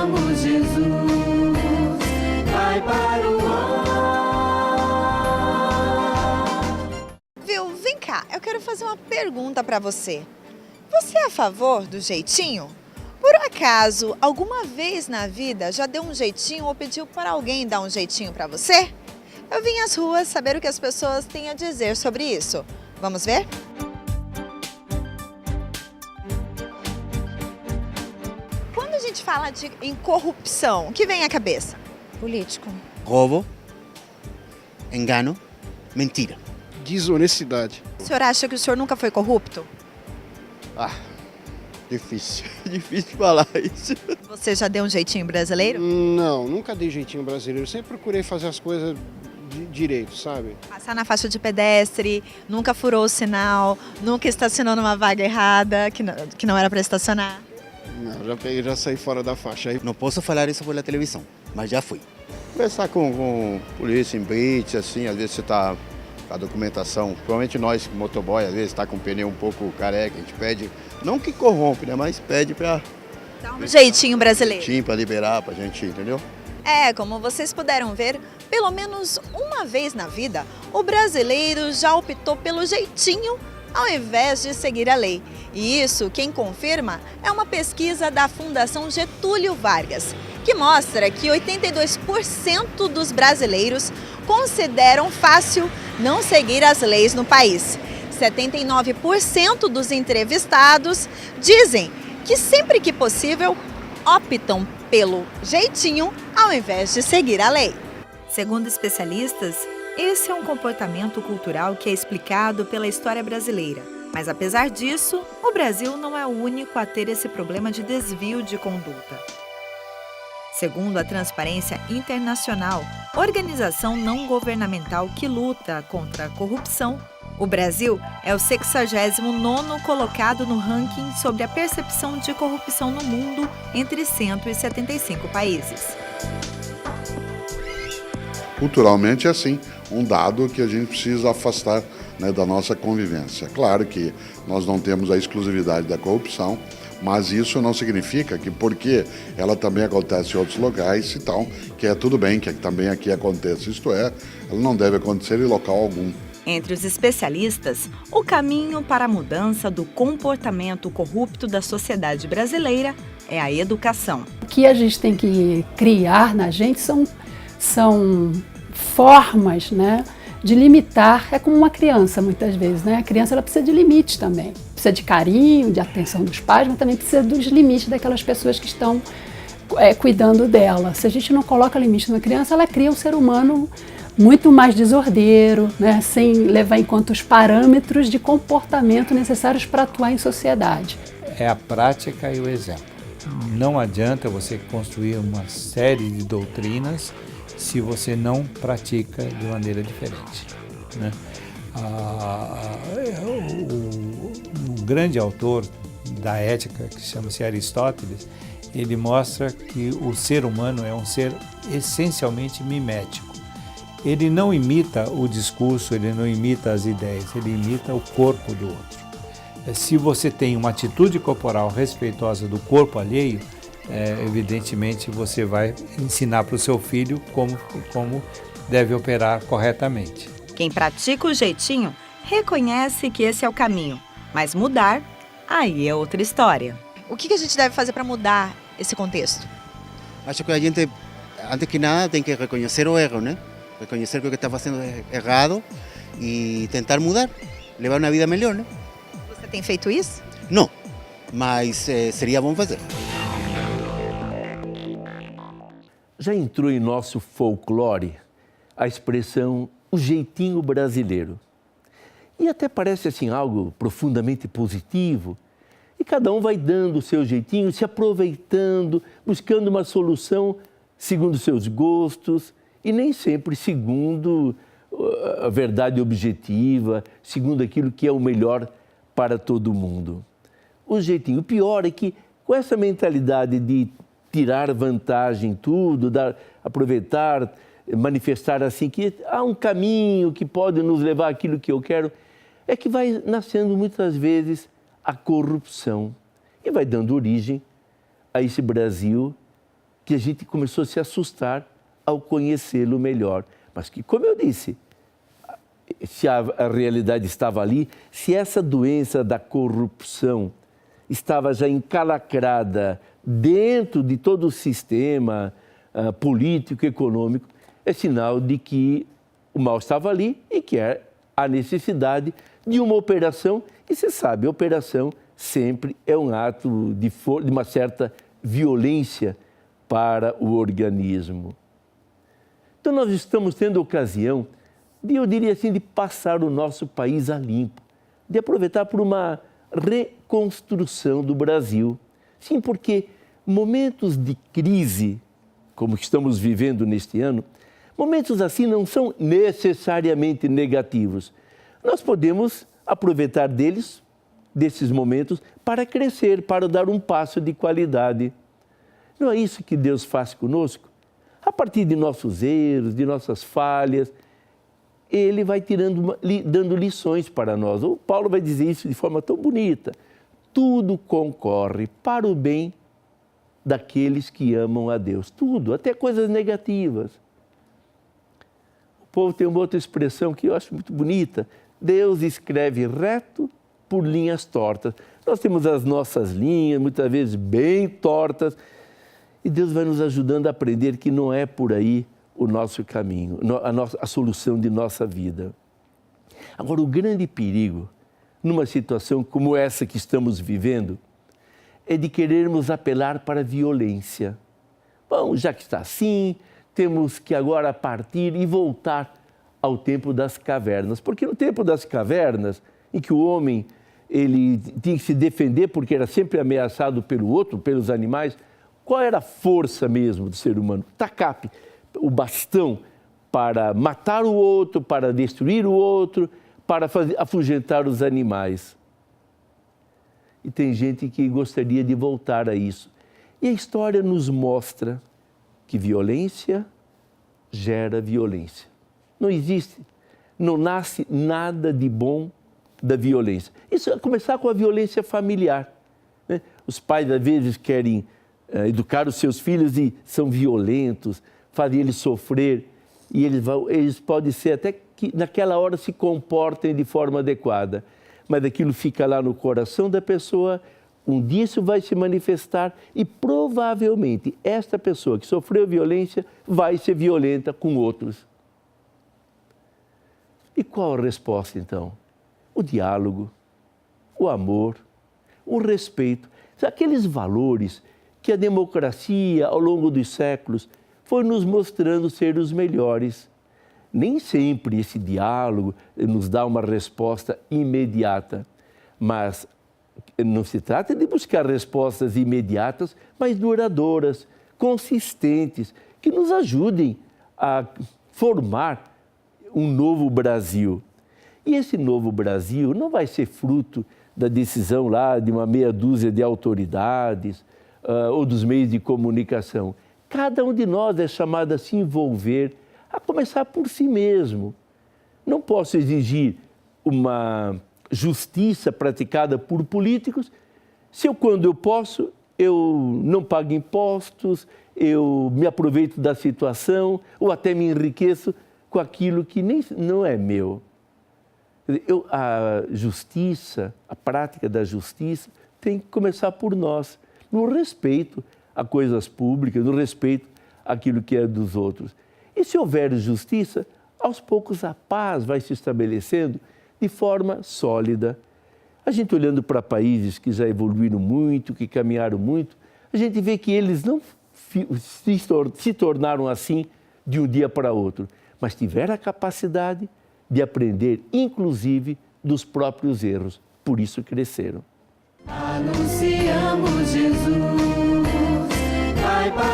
cantamos Jesus, vai para o ar. Viu, vem cá, eu quero fazer uma pergunta pra você. Você é a favor do jeitinho? Por acaso, alguma vez na vida já deu um jeitinho ou pediu para alguém dar um jeitinho pra você? Eu vim às ruas saber o que as pessoas têm a dizer sobre isso. Vamos ver? Quando a gente fala em corrupção, o que vem à cabeça? Político. Roubo, engano, mentira. Desonestidade. O senhor acha que o senhor nunca foi corrupto? Difícil, difícil falar isso. Você já deu um jeitinho brasileiro? Não, nunca dei jeitinho brasileiro. Sempre procurei fazer as coisas direito, sabe? Passar na faixa de pedestre, nunca furou o sinal, nunca estacionou numa vaga errada, que não era para estacionar. Não, já saí fora da faixa. Aí Não posso falar isso pela televisão, mas já fui. Conversar com polícia em blitz, assim, às vezes você está com a documentação, provavelmente nós, motoboy, às vezes está com o pneu um pouco careca, a gente pede, não que corrompe, né, mas pede para Dá um jeitinho brasileiro. para liberar, para a gente, entendeu? É, como vocês puderam ver, pelo menos uma vez na vida, o brasileiro já optou pelo jeitinho ao invés de seguir a lei. E isso, quem confirma, é uma pesquisa da Fundação Getúlio Vargas, que mostra que 82% dos brasileiros consideram fácil não seguir as leis no país. 79% dos entrevistados dizem que sempre que possível optam pelo jeitinho ao invés de seguir a lei. Segundo especialistas, esse é um comportamento cultural que é explicado pela história brasileira. Mas apesar disso, o Brasil não é o único a ter esse problema de desvio de conduta. Segundo a Transparência Internacional, organização não governamental que luta contra a corrupção, o Brasil é o 69º colocado no ranking sobre a percepção de corrupção no mundo entre 175 países. Culturalmente é assim, um dado que a gente precisa afastar, né, da nossa convivência. Claro que nós não temos a exclusividade da corrupção, mas isso não significa que porque ela também acontece em outros locais e tal, que é tudo bem, que também aqui acontece, isto é, ela não deve acontecer em local algum. Entre os especialistas, o caminho para a mudança do comportamento corrupto da sociedade brasileira é a educação. O que a gente tem que criar na gente são formas, né, de limitar. É como uma criança, muitas vezes, né? A criança ela precisa de limites também. Precisa de carinho, de atenção dos pais, mas também precisa dos limites daquelas pessoas que estão cuidando dela. Se a gente não coloca limite na criança, ela cria um ser humano muito mais desordeiro, né? Sem levar em conta os parâmetros de comportamento necessários para atuar em sociedade. É a prática e o exemplo. Não adianta você construir uma série de doutrinas se você não pratica de maneira diferente, né? O grande autor da ética, que chama-se Aristóteles, ele mostra que o ser humano é um ser essencialmente mimético. Ele não imita o discurso, ele não imita as ideias, ele imita o corpo do outro. Se você tem uma atitude corporal respeitosa do corpo alheio, evidentemente você vai ensinar para o seu filho como deve operar corretamente. Quem pratica o jeitinho reconhece que esse é o caminho, mas mudar, aí é outra história. O que a gente deve fazer para mudar esse contexto? Acho que a gente, antes que nada, tem que reconhecer o erro, né? Reconhecer que o que está fazendo é errado e tentar mudar, levar uma vida melhor, né? Você tem feito isso? Não, mas seria bom fazer. Já entrou em nosso folclore a expressão o jeitinho brasileiro. E até parece assim algo profundamente positivo. E cada um vai dando o seu jeitinho, se aproveitando, buscando uma solução segundo seus gostos e nem sempre segundo a verdade objetiva, segundo aquilo que é o melhor para todo mundo. O jeitinho. O pior é que com essa mentalidade de tirar vantagem em tudo, aproveitar, manifestar assim que há um caminho que pode nos levar àquilo que eu quero, é que vai nascendo muitas vezes a corrupção e vai dando origem a esse Brasil que a gente começou a se assustar ao conhecê-lo melhor. Mas que, como eu disse, se a realidade estava ali, se essa doença da corrupção estava já encalacrada dentro de todo o sistema político, econômico, é sinal de que o mal estava ali e que a necessidade de uma operação. E você sabe, a operação sempre é um ato de uma certa violência para o organismo. Então nós estamos tendo ocasião de, eu diria assim, de passar o nosso país a limpo, de aproveitar por uma reconstrução do Brasil. Sim, porque momentos de crise, como estamos vivendo neste ano, momentos assim não são necessariamente negativos. Nós podemos aproveitar desses momentos, para crescer, para dar um passo de qualidade. Não é isso que Deus faz conosco? A partir de nossos erros, de nossas falhas, Ele vai dando lições para nós. O Paulo vai dizer isso de forma tão bonita. Tudo concorre para o bem daqueles que amam a Deus. Tudo, até coisas negativas. O povo tem uma outra expressão que eu acho muito bonita. Deus escreve reto por linhas tortas. Nós temos as nossas linhas, muitas vezes bem tortas, e Deus vai nos ajudando a aprender que não é por aí o nosso caminho, a solução de nossa vida. Agora, o grande perigo, numa situação como essa que estamos vivendo, é de querermos apelar para a violência. Bom, já que está assim, temos que agora partir e voltar ao tempo das cavernas. Porque no tempo das cavernas, em que o homem ele tinha que se defender porque era sempre ameaçado pelo outro, pelos animais, qual era a força mesmo do ser humano? Tacape, o bastão para matar o outro, para destruir o outro, para afugentar os animais. E tem gente que gostaria de voltar a isso. E a história nos mostra que violência gera violência. Não existe, não nasce nada de bom da violência. Isso é começar com a violência familiar, né? Os pais, às vezes, querem educar os seus filhos e são violentos, fazem eles sofrer, e eles podem ser até que naquela hora se comportem de forma adequada, mas aquilo fica lá no coração da pessoa, um dia isso vai se manifestar e provavelmente esta pessoa que sofreu violência vai ser violenta com outros. E qual a resposta então? O diálogo, o amor, o respeito, aqueles valores que a democracia, ao longo dos séculos, foi nos mostrando ser os melhores. Nem sempre esse diálogo nos dá uma resposta imediata, mas não se trata de buscar respostas imediatas, mas duradouras, consistentes, que nos ajudem a formar um novo Brasil. E esse novo Brasil não vai ser fruto da decisão lá de uma meia dúzia de autoridades ou dos meios de comunicação. Cada um de nós é chamado a se envolver, a começar por si mesmo. Não posso exigir uma justiça praticada por políticos se quando eu posso, eu não pago impostos, eu me aproveito da situação ou até me enriqueço com aquilo que não é meu. A justiça, a prática da justiça tem que começar por nós, no respeito a coisas públicas, no respeito àquilo que é dos outros. E se houver justiça, aos poucos a paz vai se estabelecendo de forma sólida. A gente olhando para países que já evoluíram muito, que caminharam muito, a gente vê que eles não se tornaram assim de um dia para outro, mas tiveram a capacidade de aprender, inclusive, dos próprios erros. Por isso cresceram. Anunciamos Jesus, vai para